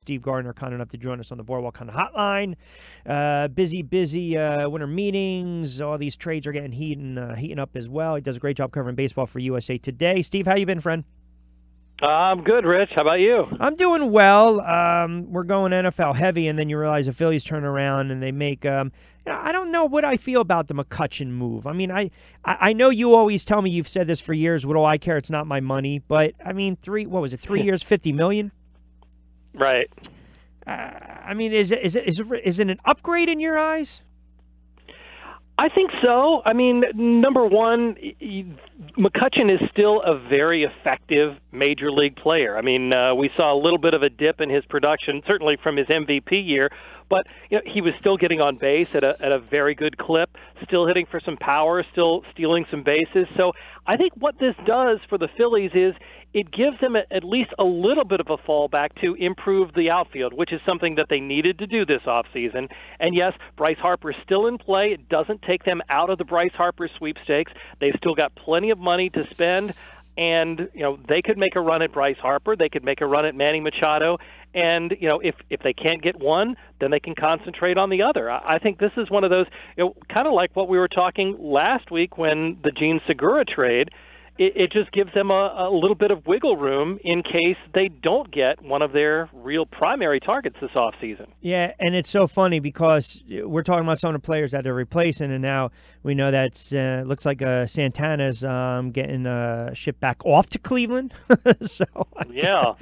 Steve Gardner, kind enough to join us on the Boardwalk kind of hotline. Busy winter meetings. All these trades are getting heating up as well. He does a great job covering baseball for USA Today. Steve, how you been, friend? I'm good, Rich. How about you? I'm doing well. We're going NFL heavy, and then you realize the Phillies turn around and they make. I don't know what I feel about the McCutchen move. I mean, I know you always tell me, you've said this for years. What do I care? It's not my money. But I mean, 3 years, $50 million? Right. I mean, is it an upgrade in your eyes? I think so. I mean, number one, McCutchen is still a very effective major league player. I mean, we saw a little bit of a dip in his production, certainly from his MVP year, but he was still getting on base at a very good clip, still hitting for some power, still stealing some bases. So I think what this does for the Phillies is it gives them at least a little bit of a fallback to improve the outfield, which is something that they needed to do this offseason. And yes, Bryce Harper is still in play. It doesn't take them out of the Bryce Harper sweepstakes. They've still got plenty of money to spend, and they could make a run at Bryce Harper. They could make a run at Manny Machado. And if they can't get one, then they can concentrate on the other. I think this is one of those, kind of like what we were talking last week when the Gene Segura trade. It just gives them a little bit of wiggle room in case they don't get one of their real primary targets this offseason. Yeah, and it's so funny because we're talking about some of the players that they're replacing, and now we know that looks like Santana's getting shipped back off to Cleveland. So yeah.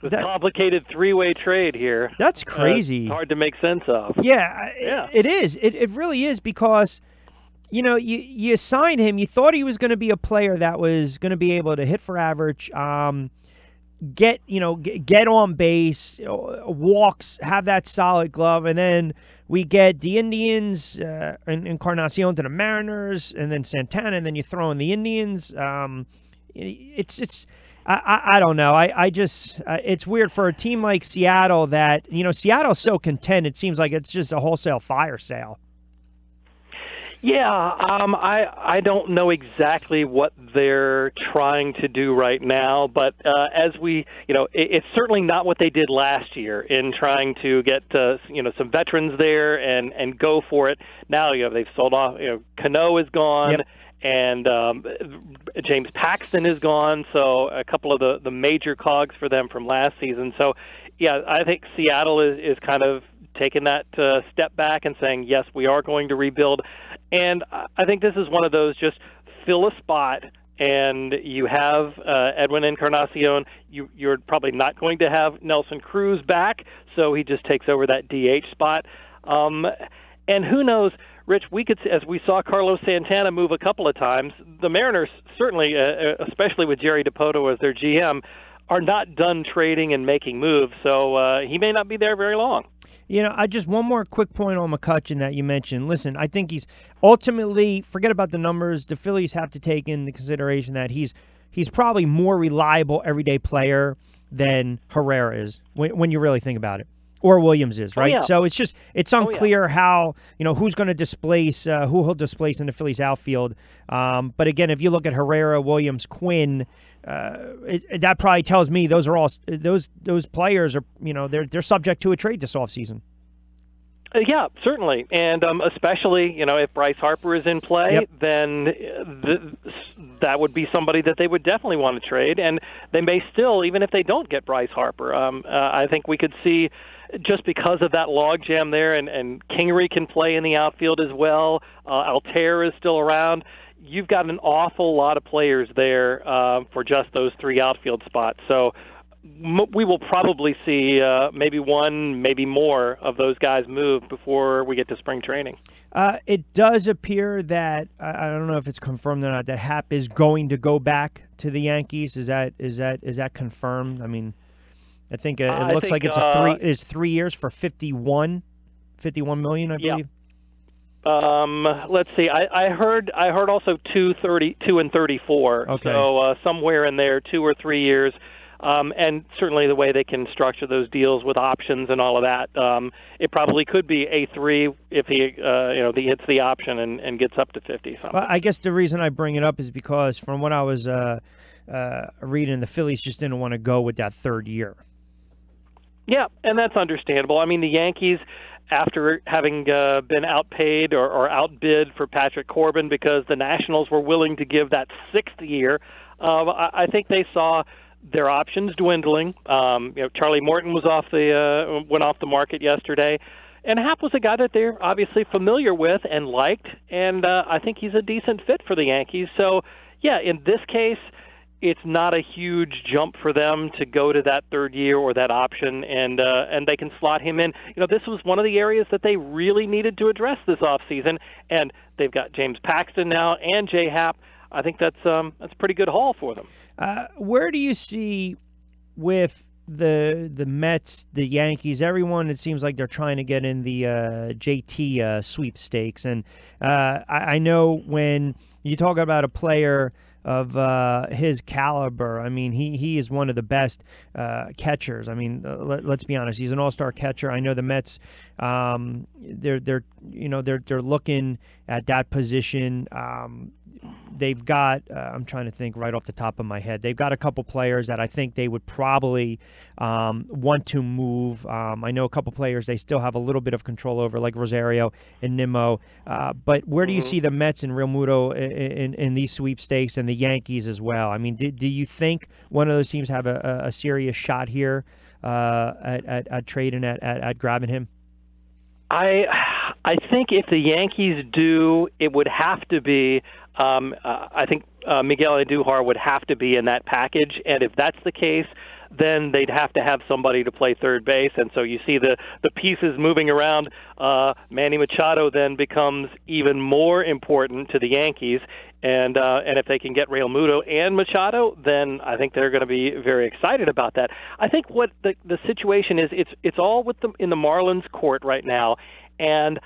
It's a complicated three-way trade here. That's crazy. It's hard to make sense of. Yeah. It is. It really is because – you signed him. You thought he was going to be a player that was going to be able to hit for average, get on base, walks, have that solid glove, and then we get the Indians and Encarnacion to the Mariners, and then Santana, and then you throw in the Indians. It's I don't know. I just it's weird for a team like Seattle that Seattle's so content. It seems like it's just a wholesale fire sale. Yeah, I don't know exactly what they're trying to do right now, but as it's certainly not what they did last year in trying to get some veterans there and go for it. Now they've sold off. Cano is gone. Yep. And James Paxton is gone, so a couple of the major cogs for them from last season. So, yeah, I think Seattle is kind of taking that step back and saying, yes, we are going to rebuild. And I think this is one of those, just fill a spot, and you have Edwin Encarnacion. You're probably not going to have Nelson Cruz back, so he just takes over that DH spot. And who knows, Rich, as we saw Carlos Santana move a couple of times, the Mariners certainly, especially with Jerry DiPoto as their GM, are not done trading and making moves, so he may not be there very long. I just one more quick point on McCutchen that you mentioned. Listen, I think he's ultimately, forget about the numbers. The Phillies have to take into consideration that he's probably more reliable everyday player than Herrera is when you really think about it, or Williams is, right? Oh, yeah. So it's unclear how who's going to displace who he'll displace in the Phillies outfield. But again, if you look at Herrera, Williams, Quinn. That probably tells me those are all those players are they're subject to a trade this offseason. Yeah, certainly, and especially if Bryce Harper is in play, yep. then that would be somebody that they would definitely want to trade, and they may still, even if they don't get Bryce Harper. I think we could see, just because of that logjam there, and Kingery can play in the outfield as well. Altair is still around. You've got an awful lot of players there for just those three outfield spots. So we will probably see maybe one, maybe more of those guys move before we get to spring training. It does appear that, I don't know if it's confirmed or not, that Happ is going to go back to the Yankees. Is that confirmed? I mean, I think it looks like it's 3 years for $51 million, I believe. Let's see. I heard also 2 and 34. Okay. So somewhere in there, 2 or 3 years. And certainly the way they can structure those deals with options and all of that, it probably could be A3 if he hits the option and gets up to 50. Well, I guess the reason I bring it up is because from what I was reading, the Phillies just didn't want to go with that third year. Yeah, and that's understandable. I mean, the Yankees, after having been outpaid or outbid for Patrick Corbin because the Nationals were willing to give that sixth year, I think they saw their options dwindling. Charlie Morton went off the market yesterday, and Happ was a guy that they're obviously familiar with and liked, and I think he's a decent fit for the Yankees. So, yeah, in this case, it's not a huge jump for them to go to that third year or that option, and they can slot him in. This was one of the areas that they really needed to address this offseason, and they've got James Paxton now and Jay Happ. I think that's a pretty good haul for them. Where do you see with the Mets, the Yankees, everyone? It seems like they're trying to get in the JT sweepstakes, and I know when you talk about a player of his caliber, I mean, he is one of the best catchers. I mean, let's be honest, he's an all-star catcher. I know the Mets, they're looking at that position. They've got, I'm trying to think right off the top of my head, they've got a couple players that I think they would probably want to move. I know a couple players they still have a little bit of control over, like Rosario and Nimmo. But where do you see the Mets and Realmuto in these sweepstakes, and the Yankees as well? I mean, do you think one of those teams have a serious shot here at trading, at grabbing him? I think if the Yankees do, it would have to be. I think Miguel Andujar would have to be in that package, and if that's the case, then they'd have to have somebody to play third base, and so you see the pieces moving around. Manny Machado then becomes even more important to the Yankees, and if they can get Realmuto and Machado, then I think they're going to be very excited about that. I think what the situation is, it's all in the Marlins' court right now, and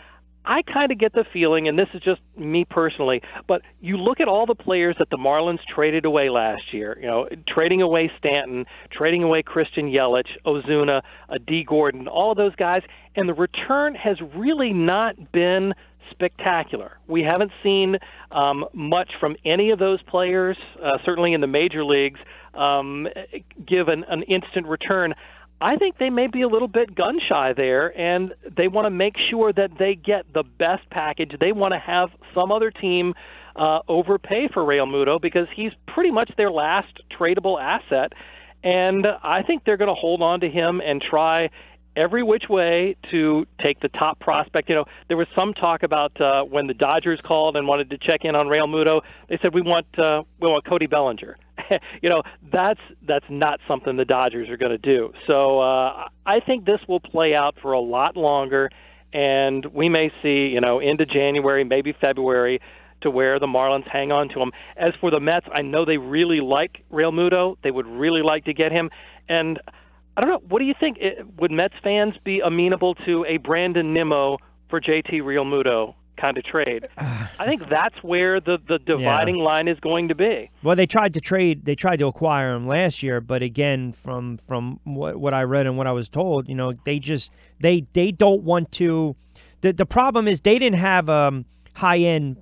I kind of get the feeling, and this is just me personally, but you look at all the players that the Marlins traded away last year, trading away Stanton, trading away Christian Yelich, Ozuna, D. Gordon, all of those guys, and the return has really not been spectacular. We haven't seen much from any of those players, certainly in the major leagues, give an instant return. I think they may be a little bit gun-shy there, and they want to make sure that they get the best package. They want to have some other team overpay for Realmuto because he's pretty much their last tradable asset, and I think they're going to hold on to him and try every which way to take the top prospect. There was some talk about when the Dodgers called and wanted to check in on Realmuto, they said, we want Cody Bellinger. That's not something the Dodgers are going to do. So I think this will play out for a lot longer, and we may see, into January, maybe February, to where the Marlins hang on to him. As for the Mets, I know they really like Realmuto. They would really like to get him, and I don't know. What do you think? Would Mets fans be amenable to a Brandon Nimmo for JT Realmuto kind of trade? I think that's where the dividing line is going to be. Well, they tried to acquire him last year, but again, from what I read and what I was told, they don't want to. The problem is they didn't have high end,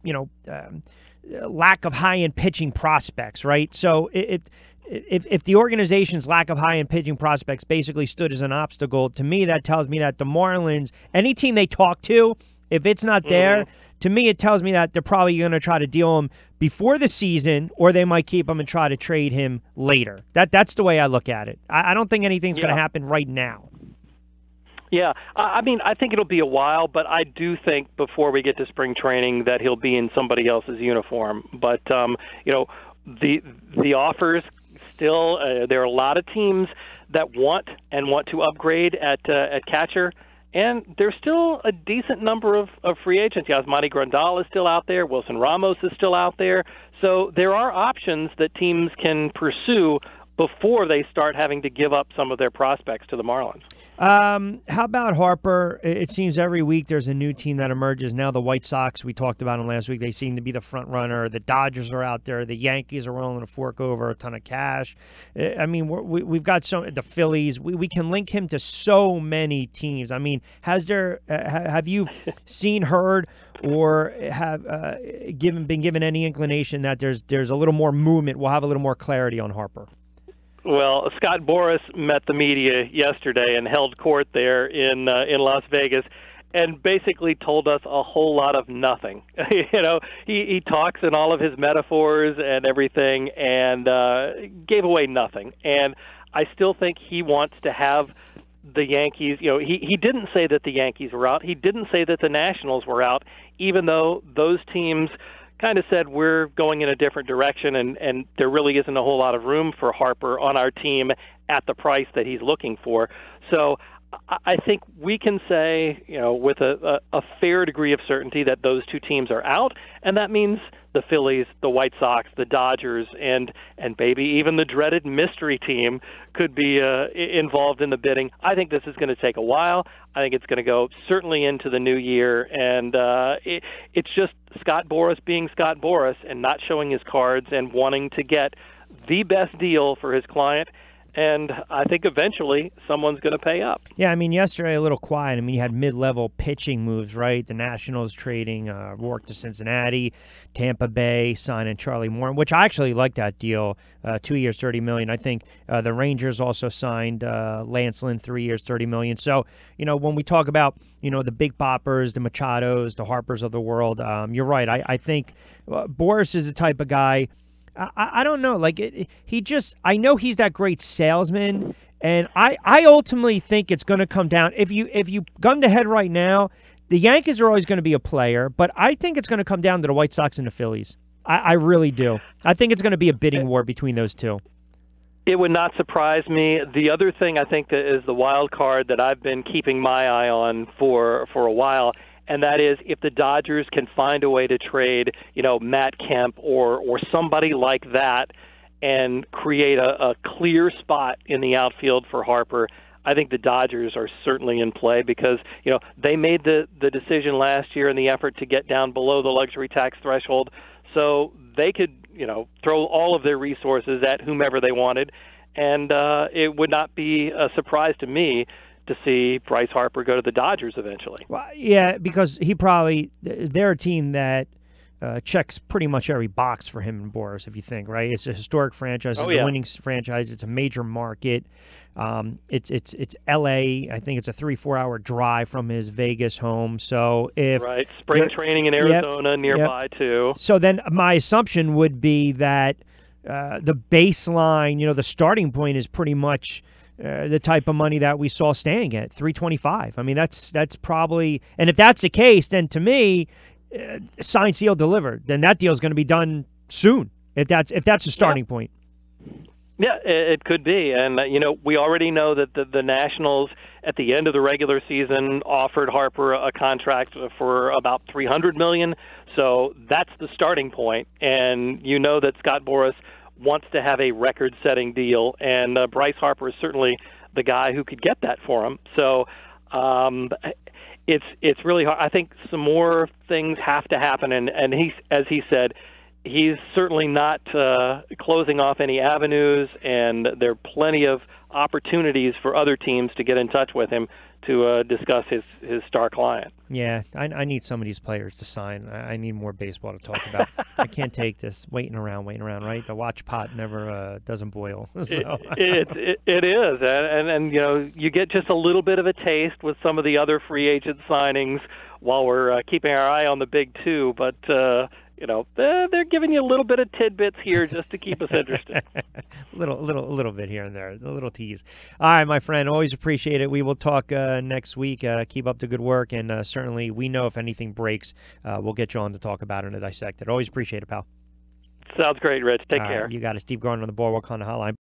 lack of high end pitching prospects, right? So if the organization's lack of high-end pitching prospects basically stood as an obstacle, to me that tells me that the Marlins, any team they talk to, if it's not there, to me it tells me that they're probably going to try to deal him before the season, or they might keep him and try to trade him later. That's the way I look at it. I don't think anything's going to happen right now. Yeah, I mean, I think it'll be a while, but I do think before we get to spring training that he'll be in somebody else's uniform. But, the offers still, there are a lot of teams that want to upgrade at catcher, and there's still a decent number of free agents. Yasmani Grandal is still out there. Wilson Ramos is still out there. So there are options that teams can pursue before they start having to give up some of their prospects to the Marlins. How about Harper? It seems every week there's a new team that emerges. Now the White Sox, we talked about them last week, they seem to be the front runner. The Dodgers are out there. The Yankees are willing to fork over a ton of cash. I mean, we've got the Phillies. We can link him to so many teams. I mean, have you seen, heard, or have been given any inclination that there's a little more movement? We'll have a little more clarity on Harper. Well, Scott Boras met the media yesterday and held court there in Las Vegas, and basically told us a whole lot of nothing. He talks in all of his metaphors and everything, and gave away nothing. And I still think he wants to have the Yankees. He didn't say that the Yankees were out. He didn't say that the Nationals were out, even though those teams kind of said we're going in a different direction, and there really isn't a whole lot of room for Harper on our team at the price that he's looking for. So I think we can say, with a fair degree of certainty that those two teams are out, and that means the Phillies, the White Sox, the Dodgers, and maybe even the dreaded mystery team could be involved in the bidding. I think this is going to take a while. I think it's going to go certainly into the new year, and it's just Scott Boras being Scott Boras and not showing his cards and wanting to get the best deal for his client. And I think eventually someone's going to pay up. Yeah, I mean, yesterday a little quiet. I mean, you had mid-level pitching moves, right? The Nationals trading Rourke to Cincinnati, Tampa Bay signing Charlie Morton, which I actually like that deal. 2 years, $30 million. I think the Rangers also signed Lance Lynn, 3 years, $30 million. So, when we talk about, the big poppers, the Machados, the Harpers of the world, you're right. I think Boras is the type of guy. I don't know. I know he's that great salesman, and I ultimately think it's going to come down. If you gun to head right now, the Yankees are always going to be a player, but I think it's going to come down to the White Sox and the Phillies. I really do. I think it's going to be a bidding war between those two. It would not surprise me. The other thing I think that is the wild card that I've been keeping my eye on for a while, and that is if the Dodgers can find a way to trade, Matt Kemp or somebody like that and create a clear spot in the outfield for Harper. I think the Dodgers are certainly in play because, they made the decision last year in the effort to get down below the luxury tax threshold, so they could, throw all of their resources at whomever they wanted, and it would not be a surprise to me to see Bryce Harper go to the Dodgers eventually. Well, yeah, because they're a team that checks pretty much every box for him and Boras, if you think, right? It's a historic franchise. It's a winning franchise. It's a major market. It's L.A. I think it's a 3-4 hour drive from his Vegas home. So right, spring training in Arizona nearby too. So then my assumption would be that the baseline, the starting point is pretty much the type of money that we saw Stan get, $325. I mean, that's probably, and if that's the case, then to me, sign, seal, delivered. Then that deal is going to be done soon. If that's the starting point. Yeah, it could be, and we already know that the Nationals at the end of the regular season offered Harper a contract for about $300 million. So that's the starting point, and that Scott Boras wants to have a record-setting deal, and Bryce Harper is certainly the guy who could get that for him. So it's really hard. I think some more things have to happen, and he, as he said, he's certainly not closing off any avenues, and there are plenty of opportunities for other teams to get in touch with him to discuss his star client. Yeah, I need some of these players to sign. I need more baseball to talk about. I can't take this waiting around, right? The watch pot never doesn't boil. So. It is, and you get just a little bit of a taste with some of the other free agent signings while we're keeping our eye on the big two, but they're giving you a little bit of tidbits here just to keep us interested. little bit here and there, a little tease. All right, my friend, always appreciate it. We will talk next week. Keep up the good work, and certainly we know if anything breaks, we'll get you on to talk about it and dissect it. Always appreciate it, pal. Sounds great, Rich. Take care. You got it. Steve Gardner on the Boardwalk on the Hotline.